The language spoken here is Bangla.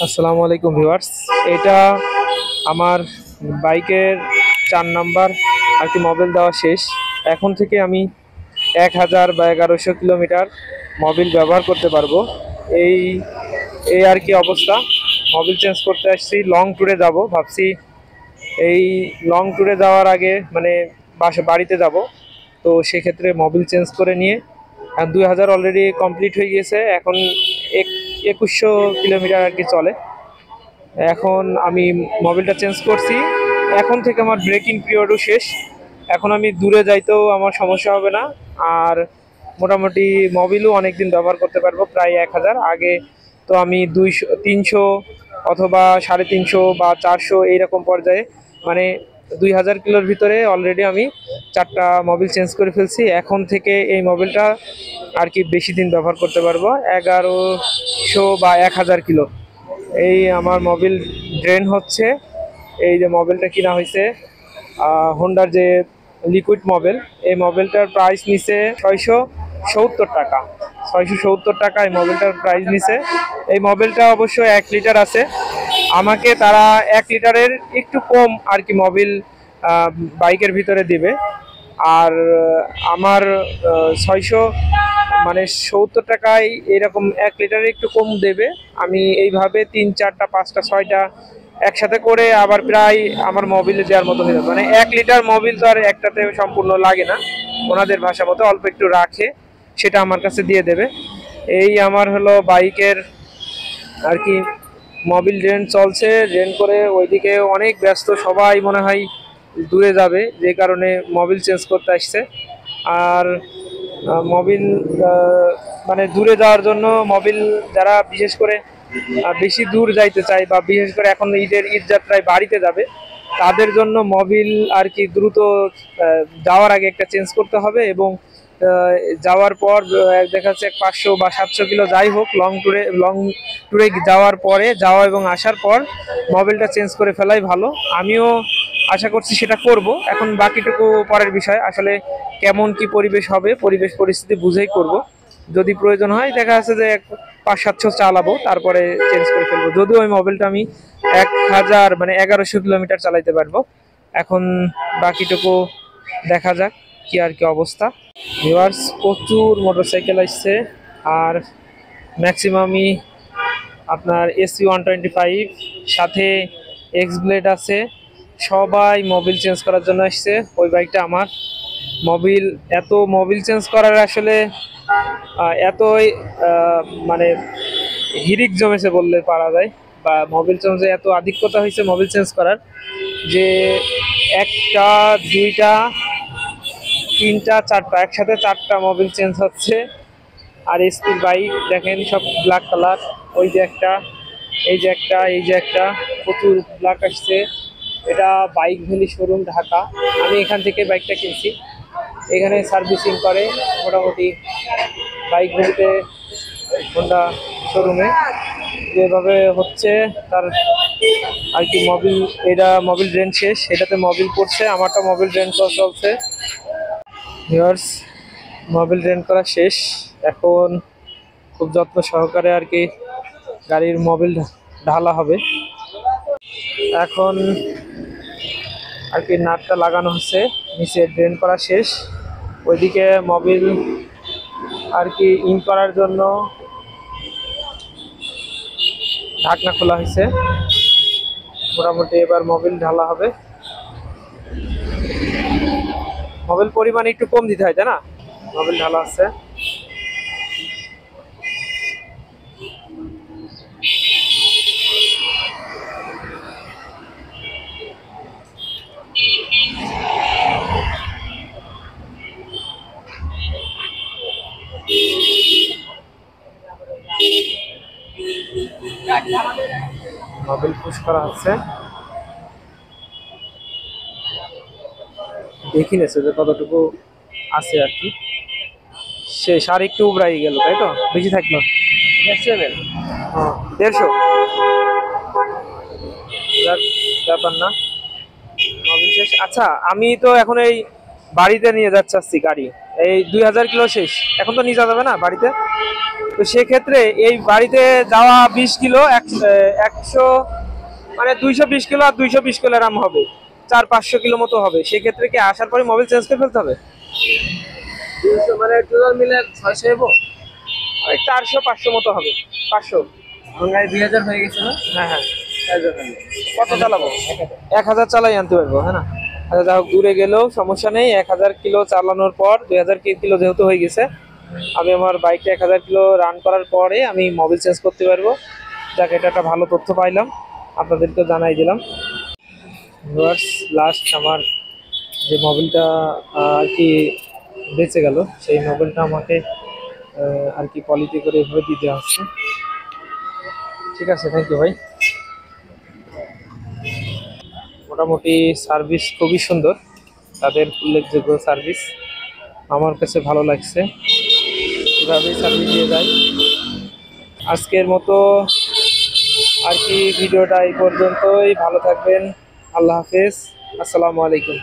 আসসালামু আলাইকুম ভিউয়ার্স। এটা আমার বাইকের 4 নাম্বার আর কি মোবিল দেওয়া শেষ। এখন থেকে আমি 1000 বা 1100 কিলোমিটার মোবিল ব্যবহার করতে পারবো। এই এই আর কি অবস্থা। মোবিল চেঞ্জ করতে আসছি, লং ট্যুরে যাব ভাবছি। এই লং ট্যুরে যাওয়ার আগে মানে বাড়িতে যাব, তো সেক্ষেত্রে মোবিল চেঞ্জ করে নিয়ে 2000 অলরেডি কমপ্লিট হয়ে গিয়েছে। এখন 2100 কিলোমিটার আর কি চলে। এখন আমি মোবিলটা চেঞ্জ করছি। এখন থেকে আমার ব্রেকিং পিরিয়ডও শেষ। এখন আমি দূরে যাইতেও আমার সমস্যা হবে না। আর মোটামুটি মোবিলও অনেক দিন ব্যবহার করতে পারবো, প্রায় 1000। আগে তো আমি 200 300 অথবা 350 বা 400 এইরকম পর্যায়ে, মানে 2000 কিলোর ভিতরে অলরেডি আমি 4টা মোবিল চেঞ্জ করে ফেলছি। এখন থেকে এই মোবিলটা আর কি বেশি দিন ব্যবহার করতে পারবো, 1100 বা 1000 কিলো। এই আমার মোবিল ড্রেন হচ্ছে। এই যে মোবিলটা কিনা হয়েছে হোন্ডার যে লিকুইড মোবিল, এই মোবিলটার প্রাইস নিছে 670 টাকা। 670 টাকা এই মোবিলটার প্রাইস নিছে। এই মোবিলটা অবশ্য 1 লিটার আছে। আমাকে তারা 1 লিটারের একটু কম আর কি মোবিল বাইকের ভিতরে দিবে। আর আমার 600 মানে 70 টাকায় এরকম 1 লিটারে একটু কম দেবে। আমি এইভাবে 3 4টা 5টা 6টা একসাথে করে আবার প্রায় আমার মোবিলে দেওয়ার মতো হয়ে যাবে। মানে 1 লিটার মোবিল তো আর একটাতে সম্পূর্ণ লাগে না, ওনাদের ভাষা মতো অল্প একটু রাখে, সেটা আমার কাছে দিয়ে দেবে। এই আমার হলো বাইকের আর কি মোবিল ড্রেন চলছে। ড্রেন করে ওইদিকে অনেক ব্যস্ত, সবাই মনে হয় দূরে যাবে, যে কারণে মোবিল চেঞ্জ করতে আসছে। আর মোবিল মানে দূরে যাওয়ার জন্য মোবিল যারা বিশেষ করে বেশি দূর যাইতে চায়, বা বিশেষ করে এখন ঈদ যাত্রায় বাড়িতে যাবে, তাদের জন্য মোবিল আর কি দ্রুত যাওয়ার আগে একটা চেঞ্জ করতে হবে। এবং যাওয়ার পর দেখা যাচ্ছে 500 বা 700 কিলো যাই হোক, লং ট্যুরে যাওয়ার পরে, যাওয়া এবং আসার পর মোবিলটা চেঞ্জ করে ফেলাই ভালো। আমিও আশা করছি সেটা করব। এখন বাকিটুকু পরের বিষয়, আসলে কেমন কি পরিবেশ হবে, পরিবেশ পরিস্থিতি বুঝেই করব। যদি প্রয়োজন হয় দেখা যাচ্ছে যে 500-700 চালাবো, তারপরে চেঞ্জ করে ফেলবো। যদিও ওই মোবিলটা আমি 1000 মানে 1100 কিলোমিটার চালাইতে পারবো। এখন বাকিটুকু দেখা যাক কি আর কি অবস্থা। ভিউয়ার্স, প্রচুর মোটরসাইকেল আসছে। আর ম্যাক্সিমামই আপনার এসপি 125, সাথে এক্স ব্লেড আছে। সবাই মোবিল চেঞ্জ করার জন্য আসছে। ওই বাইকটা আমার মোবিল, এত মোবিল চেঞ্জ করার আসলে এতই মানে হিরিক জমেছে বললে পারা যায়, বা মোবিল চেঞ্জে এত আধিক্যতা হয়েছে মোবিল চেঞ্জ করার, যে একটা দুইটা তিনটা চারটা একসাথে 4টা মোবিল চেঞ্জ হচ্ছে। আর এসপির বাইক দেখেন সব ব্ল্যাক কালার। ওই যে একটা, এই যে একটা, এই যে একটা, প্রচুর ব্ল্যাক আসছে। এটা বাইক ভ্যালি শোরুম, ঢাকা। আমি এখান থেকে বাইকটা কিনছি। এখানে সার্ভিসিং করে মোটামুটি বাইক ভ্যালিতে, হোন্ডা শোরুমে যেভাবে হচ্ছে তার আর কি মোবিল। এটা মোবিল ড্রেন শেষ, এটাতে মোবিল পড়ছে, আমারটা মোবিল ড্রেন চলছে। ভিউয়ার্স, মোবিল ড্রেন করা শেষ। এখন খুব যত্ন সহকারে আর কি গাড়ির মোবিল ঢালা হবে। এখন আর কি নাটটা লাগানো হচ্ছে, নিচে ড্রেন করা শেষ। ওইদিকে মোবিল আর কি ইন করার জন্য ঢাকনা খোলা হয়েছে। মোটামুটি এবার মোবিল ঢালা হবে। মোবিল পরিমাণ একটু কম দিতে হয়, তাই না? মোবিল ঢালা আছে। মোবিল পুশ করা হচ্ছে। দেখি নেছে যে কতটুকু আছে আর কি। শেষ, আর একটু উবরাই গেল, তাই তো? বেশি থাকলো 150। ব্যাপার না, মোবিল শেষ। আচ্ছা, আমি তো এখন এই বাড়িতে নিয়ে যাচ্ছি গাড়ি। এই 2000 কিলো শেষ, এখন তো নিয়ে যাবে না বাড়িতে। তো সেক্ষেত্রে এই বাড়িতে যাওয়া 20 কিলো 100 মানে 220 কিলো আর 220 কিলো এরম হবে, 400-500 কিলো মতো হবে। সেক্ষেত্রে কি আসার পরে মোবাইল চেঞ্জ করে ফেলতে হবে? 200 মানে টোটাল মিলে 600 হইব। ওই 400-500 মতো হবে, 500। আমার গাড়ি 2000 হয়ে গেছে না? হ্যাঁ হ্যাঁ। তাই জন্য। কত চালাবো? 1000 চালাই আনতে পারবো, হ্যাঁ না? আচ্ছা যাই হোক, দূরে গেলেও সমস্যা নেই। 1000 কিলো চালানোর পর 2000 কিলো যেহেতু হয়ে গেছে, আমি আমার বাইকটা 1000 কিলো রান করার পরে আমি মোবিল চেঞ্জ করতে পারবো। যাক, এটা একটা ভালো তথ্য পাইলাম, আপনাদেরকে জানাই দিলাম। লাস্ট আমার যে মোবিলটা আর কি বেঁচে গেল, সেই মোবিলটা আমাকে আর কি পলিটি করে এভাবে দিতে হচ্ছে। ঠিক আছে, থ্যাংক ইউ ভাই। মোটামুটি সার্ভিস খুবই সুন্দর, তাদের উল্লেখযোগ্য সার্ভিস, আমার কাছে ভালো লাগছে। এভাবেই সার্ভিস দিয়ে যায়। আজকের মতো আর কি ভিডিওটা এই পর্যন্তই। ভালো থাকবেন, আল্লাহ হাফেজ, আসসালামু আলাইকুম।